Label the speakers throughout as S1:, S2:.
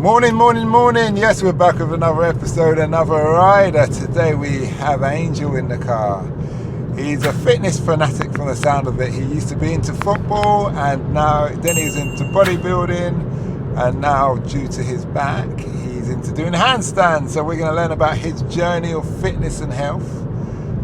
S1: Morning, morning, morning. Yes, we're back with another episode, another rider. Today we have Angel in the car. He's a fitness fanatic from the sound of it. He used to be into football and then he's into bodybuilding, and now due to his back, he's into doing handstands. So we're going to learn about his journey of fitness and health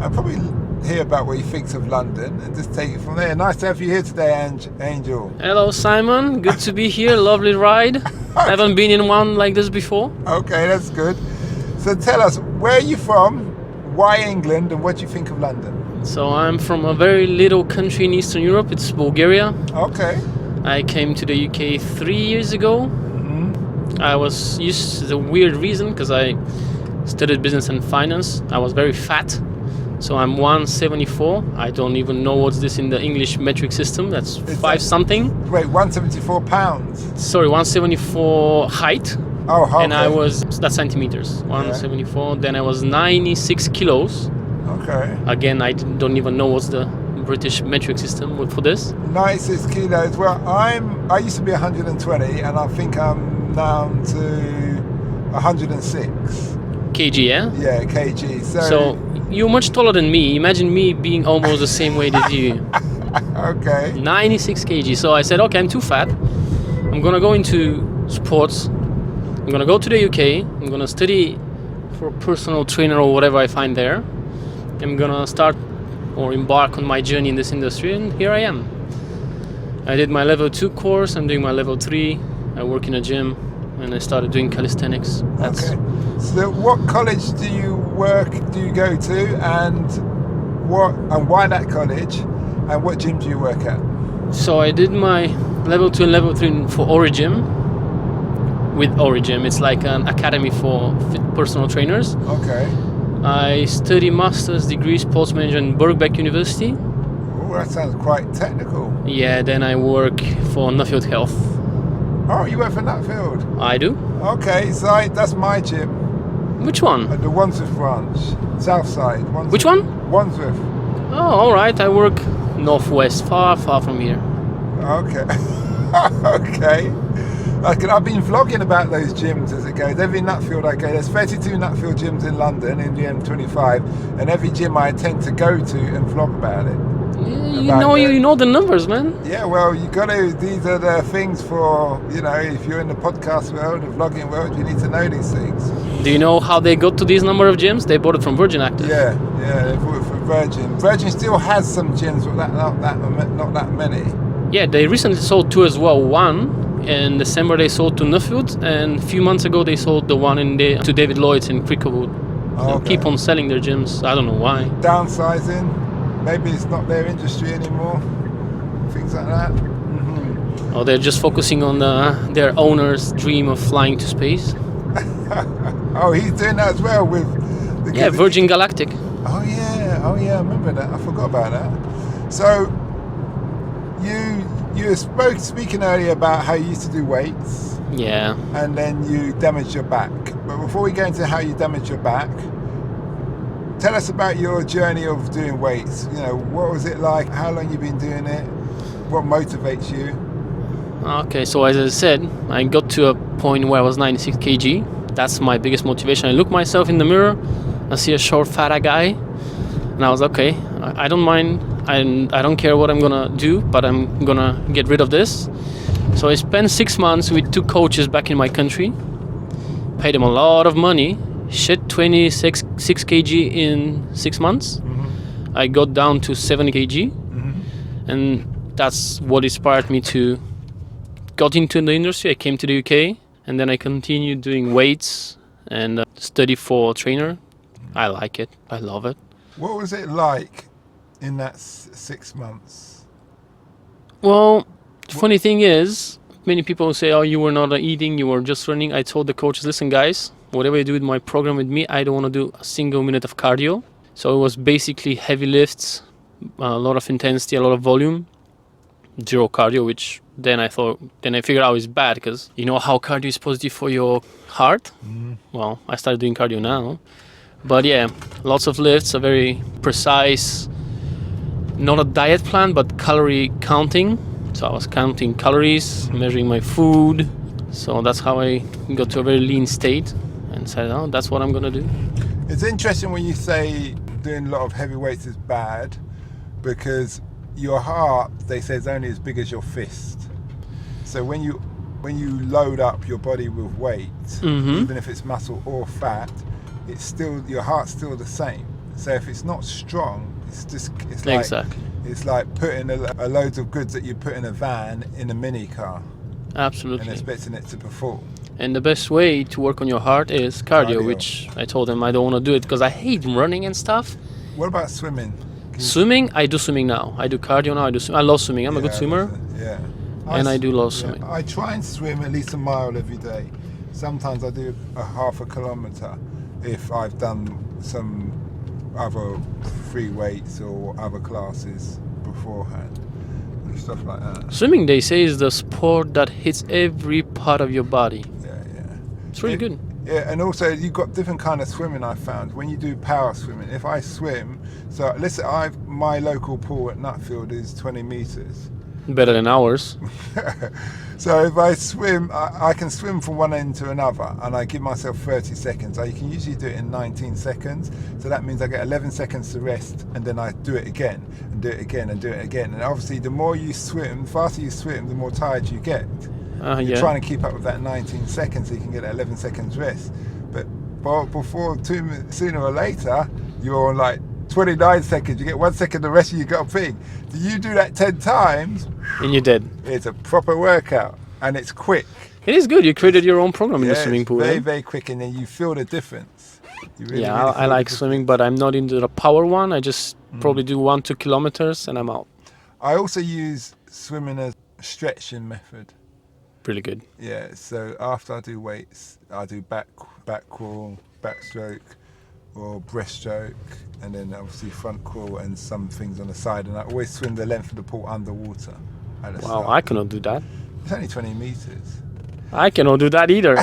S1: and probably hear about what he thinks of London and just take it from there. Nice to have you here today, Angel.
S2: Hello, Simon. Good to be here. Lovely ride. I haven't been in one like this before.
S1: Okay, that's good. So tell us, where are you from, why England, and what do you think of London?
S2: So I'm from a very little country in Eastern Europe. It's Bulgaria.
S1: Okay.
S2: I came to the UK 3 years ago.
S1: Mm-hmm.
S2: I was used to the weird reason because I studied business and finance. I was very fat. So I'm 174. I don't even know what's this in the English metric system. That's five something.
S1: Wait, 174 pounds?
S2: Sorry, 174 height.
S1: Oh, okay.
S2: And that's centimeters. 174. Yeah. Then I was 96 kilos.
S1: Okay.
S2: Again, I don't even know what's the British metric system for this.
S1: 96 kilos. Well, I used to be 120, and I think I'm down to 106
S2: kg. Yeah.
S1: Yeah, kg.
S2: So you're much taller than me. Imagine me being almost the same weight as you.
S1: Okay.
S2: 96 kg. So I said, okay, I'm too fat. I'm gonna go into sports. I'm gonna go to the UK. I'm gonna study for a personal trainer or whatever I find there. I'm gonna start or embark on my journey in this industry, and here I am. I did my level 2 course. I'm doing my level 3. I work in a gym, and I started doing calisthenics.
S1: Okay. So what college do you go to, and why that college, and what gym do you work at?
S2: So I did my level 2 and level 3 for Origym. With Origym, it's like an academy for personal trainers.
S1: Okay.
S2: I study master's degree sports management in Birkbeck University.
S1: Oh, that sounds quite technical.
S2: Yeah, then I work for Nuffield Health.
S1: Oh, you work for Nutfield?
S2: I do.
S1: Okay, so that's my gym.
S2: Which one?
S1: At the Wandsworth branch, south side. Wandsworth.
S2: Which one?
S1: Wandsworth.
S2: Oh, all right. I work northwest, far from here.
S1: Okay. Okay. I've been vlogging about those gyms as it goes. Every Nutfield I go, there's 32 Nutfield gyms in London in the M25, and every gym I tend to go to and vlog about it.
S2: Yeah, you know the numbers, man.
S1: Yeah, well, you got to. These are the things for, if you're in the podcast world, the vlogging world, you need to know these things.
S2: Do you know how they got to these number of gyms? They bought it from Virgin Active.
S1: Yeah, they bought it from Virgin. Virgin still has some gyms, but not that many. Yeah,
S2: they recently sold 2 as well. One in December they sold to Nuffield, and a few months ago they sold the one to David Lloyd's in Cricklewood. So keep on selling their gyms. I don't know why.
S1: Downsizing. Maybe it's not their industry anymore. Things like that. Mm-hmm.
S2: Or they're just focusing on their owner's dream of flying to space.
S1: Oh, he's doing that as well with...
S2: Virgin Galactic.
S1: Oh yeah, I remember that. I forgot about that. So, you were speaking earlier about how you used to do weights.
S2: Yeah.
S1: And then you damaged your back. But before we go into how you damaged your back, tell us about your journey of doing weights. What was it like? How long you been doing it? What motivates you? Okay,
S2: so as I said, I got to a point where I was 96 kg. That's my biggest motivation. I look myself in the mirror, I see a short, fat guy, and I was okay. I don't mind. I don't care what I'm gonna do, but I'm gonna get rid of this. So I spent 6 months with 2 coaches back in my country. Paid them a lot of money. Shed 26 kg in 6 months. Mm-hmm. I got down to 70 kg. Mm-hmm. And that's what inspired me to got into the industry. I came to the UK, and then I continued doing weights and study for a trainer. I like it. I love it.
S1: What was it like in that 6 months?
S2: Well, the funny thing is, many people say, oh, you were not eating, you were just running. I told the coaches, listen, guys, whatever you do with my program with me, I don't want to do a single minute of cardio. So it was basically heavy lifts, a lot of intensity, a lot of volume, 0 cardio, which then I figured out is bad because you know how cardio is positive for your heart? Mm. Well, I started doing cardio now. But yeah, lots of lifts, a very precise, not a diet plan, but calorie counting. So I was counting calories, measuring my food, So that's how I got to a very lean state and said, oh, that's what I'm going to do.
S1: It's interesting when you say doing a lot of heavy weights is bad, because your heart, they say, is only as big as your fist. So when you load up your body with weight, even if it's muscle or fat, it's still, your heart's still the same. So if it's not strong, it's like
S2: Exactly.
S1: it's like putting a loads of goods that you put in a van in a mini car and
S2: Absolutely.
S1: expecting it to perform.
S2: And the best way to work on your heart is cardio, which I told them I don't want to do it because I hate running and stuff.
S1: What about swimming?
S2: Swimming, I do swimming now. I do cardio now. I love swimming. I'm a good swimmer.
S1: Yeah.
S2: And I do love swimming.
S1: I try and swim at least a mile every day. Sometimes I do a half a kilometre if I've done some other free weights or other classes beforehand and stuff like that.
S2: Swimming, they say, is the sport that hits every part of your body.
S1: Yeah.
S2: It's really good.
S1: Yeah, and also you've got different kind of swimming. I found when you do power swimming, if I swim, so listen, my local pool at Nutfield is 20 meters.
S2: Better than ours.
S1: So if I swim, I can swim from one end to another, and I give myself 30 seconds. I can usually do it in 19 seconds. So that means I get 11 seconds to rest, and then I do it again, and do it again, and do it again. And obviously, the more you swim, the faster you swim, the more tired you get. You're trying to keep up with that 19 seconds so you can get 11 seconds rest. But before sooner or later, you're on like 29 seconds. You get 1 second the rest of you got a pig. Do you do that 10 times?
S2: And you're dead.
S1: It's a proper workout, and it's quick.
S2: It is good. You created your own program in the swimming
S1: it's
S2: pool.
S1: very, very quick, and then you feel the difference. You really, really
S2: I
S1: feel
S2: like
S1: the
S2: swimming, but I'm not into the power one. I just probably do 1-2 kilometers and I'm out.
S1: I also use swimming as a stretching method.
S2: Really good.
S1: Yeah, so after I do weights, I do back crawl, backstroke, or breaststroke, and then obviously front crawl and some things on the side. And I always swim the length of the pool underwater.
S2: Wow, I cannot do that.
S1: It's only 20 meters.
S2: I cannot do that either.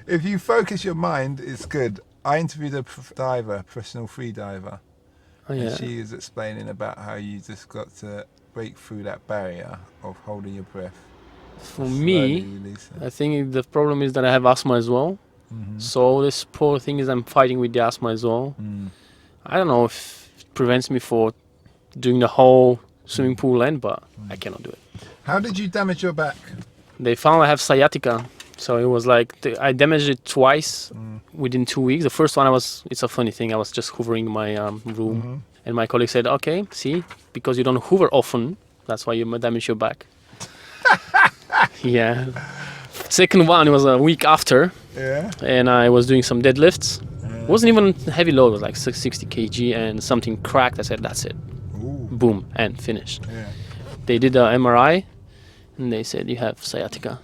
S1: If you focus your mind, it's good. I interviewed a professional free diver.
S2: Oh, yeah.
S1: And she is explaining about how you just got to break through that barrier of holding your breath.
S2: For me,
S1: releasing.
S2: I think the problem is that I have asthma as well. So this poor thing is I'm fighting with the asthma as well. I don't know if it prevents me for doing the whole swimming pool end, but I cannot do it.
S1: How did you damage your back?
S2: They found I have sciatica. So it was like, I damaged it twice within 2 weeks. The first one it's a funny thing, I was just hoovering my room. And my colleague said, okay, see, because you don't hoover often, that's why you damage your back. Yeah. Second one, it was a week after.
S1: Yeah.
S2: And I was doing some deadlifts. It wasn't even heavy load, it was like 60 kg and something cracked. I said, that's it.
S1: Ooh.
S2: Boom, and finished.
S1: Yeah.
S2: They did an MRI and they said, you have sciatica.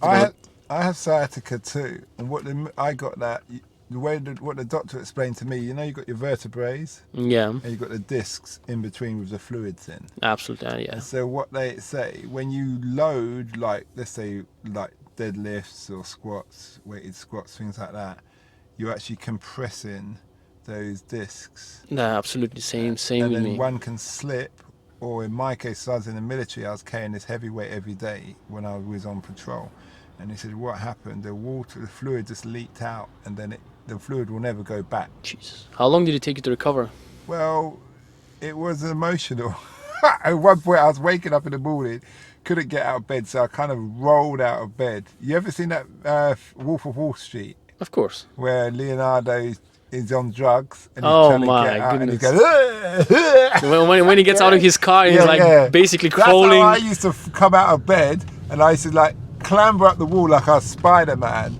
S1: I have sciatica too, and I got that the way what the doctor explained to me. You know, you got your vertebrae,
S2: Yeah,
S1: and you got the discs in between with the fluids in.
S2: absolutely, yeah.
S1: So what they say, when you load, like let's say like deadlifts or squats, weighted squats, things like that, you're actually compressing those discs.
S2: No, absolutely, same
S1: And
S2: with
S1: then
S2: me.
S1: one can slip, or in my case, I was in the military, I was carrying this heavy weight every day when I was on patrol. And he said, what happened? The fluid just leaked out, and then the fluid will never go back.
S2: Jesus. How long did it take you to recover?
S1: Well, it was emotional. At one point, I was waking up in the morning, couldn't get out of bed, so I kind of rolled out of bed. You ever seen that Wolf of Wall Street?
S2: Of course.
S1: Where Leonardo is on drugs and he's
S2: Oh
S1: trying to
S2: my
S1: get out, and he
S2: goodness.
S1: goes,
S2: when he gets out of his car, he's basically crawling.
S1: That's how I used to come out of bed, and I used to like clamber up the wall like I was Spider-Man,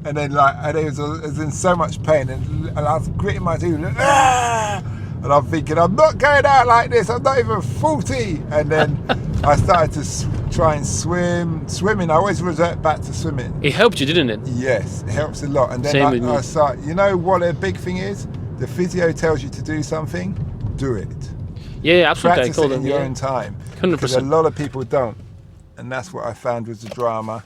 S1: and then it was in so much pain, and I was gritting my teeth, and I'm thinking, I'm not going out like this, I'm not even 40. And then I started to try and swim. Swimming, I always resort back to swimming.
S2: It helped you, didn't it?
S1: Yes, it helps a lot. And then
S2: Same with me.
S1: I start, you know what a big thing is? The physio tells you to do something, do it.
S2: Yeah, absolutely.
S1: Practice
S2: I told
S1: it
S2: him.
S1: in your own time.
S2: 100%.
S1: Because a lot of people don't. And that's what I found was the drama.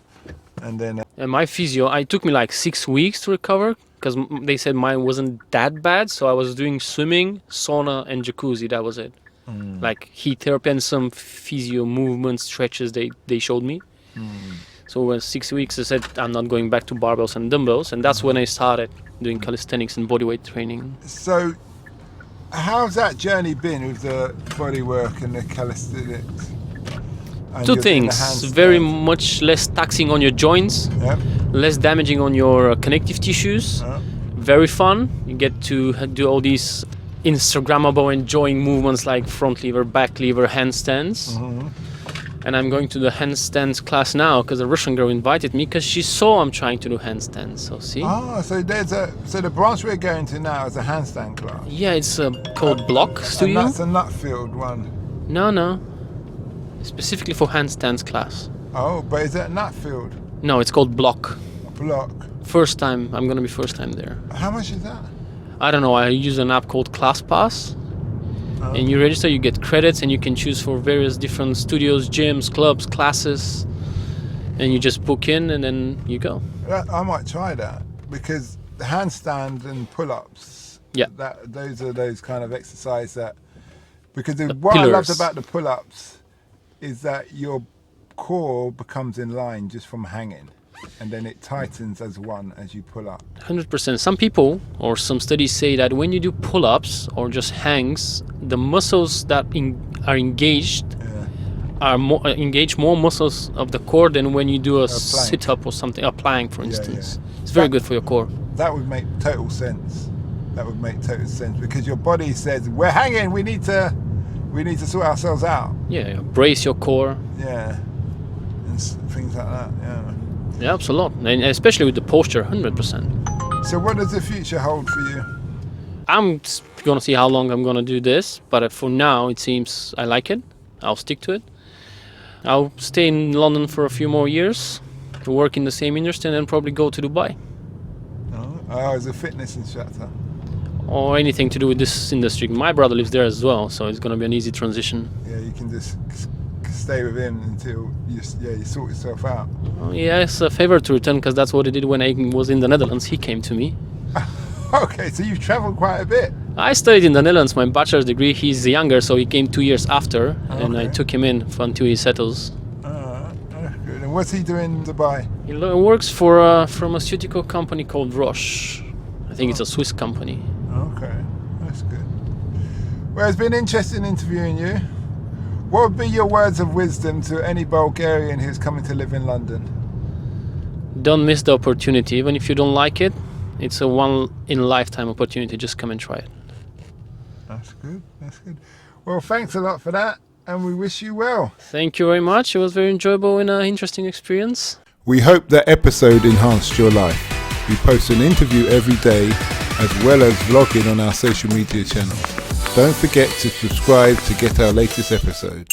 S1: And then
S2: And my physio, it took me like 6 weeks to recover because they said mine wasn't that bad. So I was doing swimming, sauna, and jacuzzi. That was it. Like heat therapy and some physio movement stretches they showed me. So in 6 weeks, I said I'm not going back to barbells and dumbbells, and that's when I started doing calisthenics and bodyweight training.
S1: So how's that journey been with the bodywork and the calisthenics? And
S2: Two
S1: your-
S2: things:
S1: the handstands?
S2: very much less taxing on your joints,
S1: Yep.
S2: less damaging on your connective tissues.
S1: Yep.
S2: Very fun. You get to do all these Instagrammable, enjoying movements like front lever, back lever, handstands. And I'm going to the handstands class now because a Russian girl invited me because she saw I'm trying to do handstands. So see?
S1: Oh, so the branch we're going to now is a handstand class.
S2: Yeah, it's called Block
S1: And
S2: Studio.
S1: that's a Nutfield one.
S2: No. Specifically for handstands class.
S1: Oh, but is it Nutfield?
S2: No, it's called Block.
S1: Block.
S2: First time. I'm going to be first time there.
S1: How much is that?
S2: I don't know. I use an app called ClassPass. And you register, you get credits, and you can choose for various different studios, gyms, clubs, classes. And you just book in, and then you go.
S1: I might try that because the handstand and pull-ups.
S2: Yeah.
S1: Those are those kind of exercises that. Because
S2: The
S1: what I loved
S2: pillars.
S1: about the pull-ups is that your core becomes in line just from hanging, and then it tightens as one as you pull up.
S2: 100%. Some people or some studies say that when you do pull-ups or just hangs, the muscles that are engaged engage more muscles of the core than when you do a
S1: plank.
S2: sit-up or something, a plank, for instance.
S1: yeah.
S2: It's very good for your core.
S1: That would make total sense. Because your body says we're hanging. We need to sort ourselves out.
S2: Yeah, brace your core.
S1: Yeah, and things like that. Yeah.
S2: Yeah, absolutely. And especially with the posture, 100%.
S1: So what does the future hold for you?
S2: I'm going to see how long I'm going to do this, but for now it seems I like it. I'll stick to it. I'll stay in London for a few more years to work in the same industry and then probably go to Dubai.
S1: Oh, as a fitness instructor.
S2: Or anything to do with this industry. My brother lives there as well, so it's going to be an easy transition.
S1: Yeah, you can just stay with him until you sort yourself out.
S2: Oh, yeah, it's a favor to return because that's what he did when I was in the Netherlands. He came to me.
S1: Okay, so you've travelled quite a bit.
S2: I studied in the Netherlands, my bachelor's degree. He's younger, so he came 2 years after, and I
S1: Okay.
S2: took him in until he settles.
S1: That's good. And what's he doing in Dubai?
S2: He works for a pharmaceutical company called Roche. I think it's a Swiss company.
S1: Okay, that's good. Well, it's been interesting interviewing you. What would be your words of wisdom to any Bulgarian who's coming to live in London?
S2: Don't miss the opportunity. Even if you don't like it, it's a one-in-a-lifetime opportunity. Just come and try it.
S1: That's good. Well, thanks a lot for that, and we wish you well.
S2: Thank you very much. It was very enjoyable and an interesting experience.
S1: We hope that episode enhanced your life. We post an interview every day, as well as vlogging on our social media channels. Don't forget to subscribe to get our latest episode.